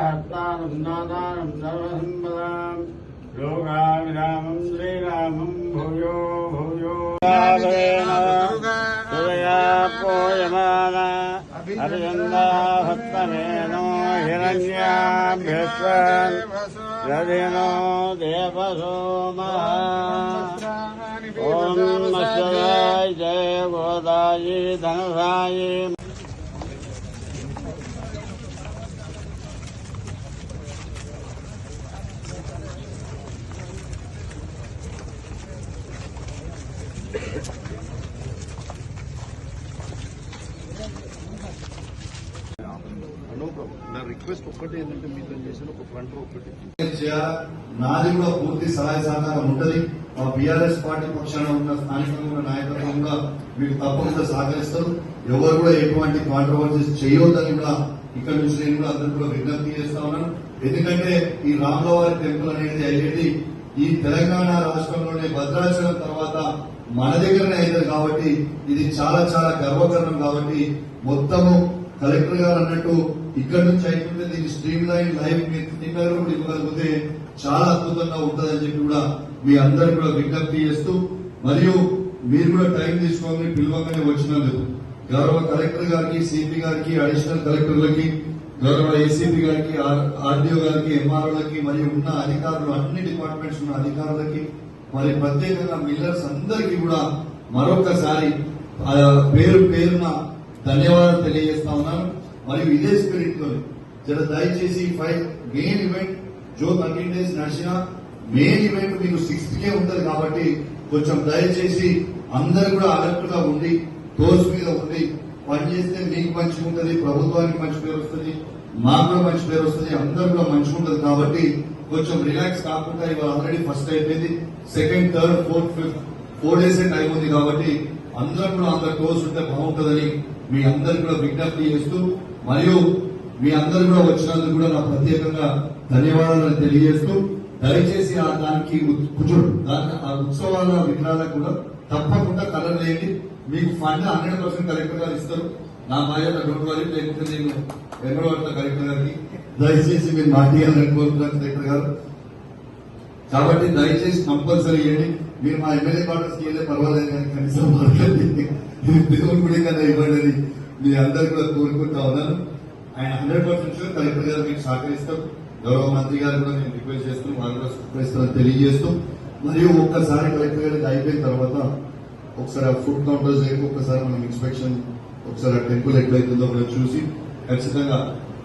सर्वसम्पदां लोकाभिरामं श्रीरामं भूयो भूयो पूयमाना अभिनन्दाभक्तमेनो हिरण्याभ्यस्वन् रदिनो देवसोमा ॐ मत्स्याय जय गोदायि धनसायि నా రిక్వెస్ట్ ఒక్కటే ఏంటంటే మీతో చేసిన ఒక ఫ్రంట్ ఒకటి నాది కూడా పూర్తి సహాయ సహకారం ఉంటది. మా బీఆర్ఎస్ పార్టీ పక్షాన ఉన్న స్థానికంగా ఉన్న నాయకత్వం కూడా మీకు తప్పకుండా సహకరిస్తారు. ఎవరు కూడా ఎటువంటి కాంట్రవర్సీస్ చేయొద్దని కూడా ఇక్కడ నుంచి నేను కూడా అందరూ కూడా విజ్ఞప్తి చేస్తా ఉన్నాను. ఎందుకంటే ఈ రాములవారి టెంపుల్ అనేది అయ్యేది ఈ తెలంగాణ రాష్ట్రంలోనే భద్రాచలం తర్వాత మన దగ్గరనే అవుతుంది కాబట్టి ఇది చాలా చాలా గర్వకారణం. కాబట్టి మొత్తము కలెక్టర్ గారు అన్నట్టు ఇక్కడ నుంచి అయిపోతే దీన్ని స్ట్రీమ్ లైన్ లైవ్ కూడా ఇవ్వగలిగితే చాలా అద్భుతంగా ఉంటుందని చెప్పి కూడా మీ అందరు కూడా విజ్ఞప్తి చేస్తూ, మరియు మీరు కూడా టైం తీసుకోమని పిలవగానే వచ్చినందుకు గౌరవ కలెక్టర్ గారికి, సిపి గారికి, అడిషనల్ కలెక్టర్లకి, గౌరవ ఏసీపీ గారికి, ఆర్డీఓ గారికి, ఎంఆర్ఓలకి, మరియు ఉన్న అధికారులు అన్ని డిపార్ట్మెంట్స్ ఉన్న అధికారులకి, మరి ప్రత్యేకంగా మిల్లర్స్ అందరికీ కూడా మరొకసారి పేరు పేరున ధన్యవాదాలు తెలియజేస్తా ఉన్నాను. మరియు ఇదే స్పిరిట్ లో జర దయచేసి మెయిన్ ఈవెంట్ జో 13 days నడిచిన మెయిన్ ఈవెంట్ మీకు 6th ఉంటది కాబట్టి కొంచెం దయచేసి అందరు కూడా అలర్ట్ గా ఉండి టోస్ మీద ఉండి పనిచేస్తే మీకు మంచిగా ఉంటది, ప్రభుత్వానికి మంచి పేరు వస్తుంది, మాకు కూడా మంచి పేరు వస్తుంది, అందరు కూడా మంచిగా ఉంటది. కాబట్టి కొంచెం రిలాక్స్ కాకుండా ఇవాళ ఆల్రెడీ ఫస్ట్ అయిపోయింది, 2nd, 3rd, 4th, 5th 4 days time ఉంది కాబట్టి అందరూ కూడా అందరు టోస్ ఉంటే బాగుంటుందని మీ అందరు కూడా విజ్ఞప్తి చేస్తూ, మరియు మీ అందరు కూడా వచ్చినందుకు కూడా నా ప్రత్యేకంగా ధన్యవాదాలు తెలియజేస్తూ, దయచేసి దానికి ఆ ఉత్సవాల విగ్రహాలకు కూడా తప్పకుండా కలర్ లేని మీకు ఫండ్ 100% కలెక్టర్ గారు ఇస్తారు. నా బాధ్యత డోంట్ వరీ, లేకపోతే నేను ఎన్నోడతా కలెక్టర్ గారికి దయచేసి మీరు మాట్లాడాలని కోరుతున్నాను కలెక్టర్ గారు. కాబట్టి దయచేసి కంపల్సరీ ఇవ్వండి. మీరు మా ఎమ్మెల్యే క్వార్టర్స్ కి వెళ్ళే పర్వాలేదు కానీ కనీసం దేవుని గుడి కదా ఇవ్వండి మీ అందరు కూడా కోరుకుంటా ఉన్నాను. ఆయన 100% కలెక్టర్ గారు మీకు సహకరిస్తాం. గౌరవ మంత్రి గారు కూడా నేను రిక్వెస్ట్ చేస్తూ వాళ్ళు కూడా సహకరిస్తారని తెలియజేస్తూ, మరియు ఒక్కసారి కలెక్టర్ గారికి అయిపోయిన తర్వాత ఒకసారి ఆ ఫుడ్ కౌంటర్స్ ఒక్కసారి మనం ఇన్స్పెక్షన్ ఒకసారి టెంపుల్ ఎట్లయితుందో కూడా చూసి ఖచ్చితంగా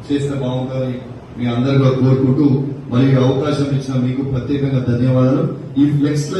చేస్తే బాగుంటుందని మీ అందరు కూడా కోరుకుంటూ, మరియు అవకాశం ఇచ్చిన మీకు ప్రత్యేకంగా ధన్యవాదాలు. ఈ ఫ్లెక్స్ లో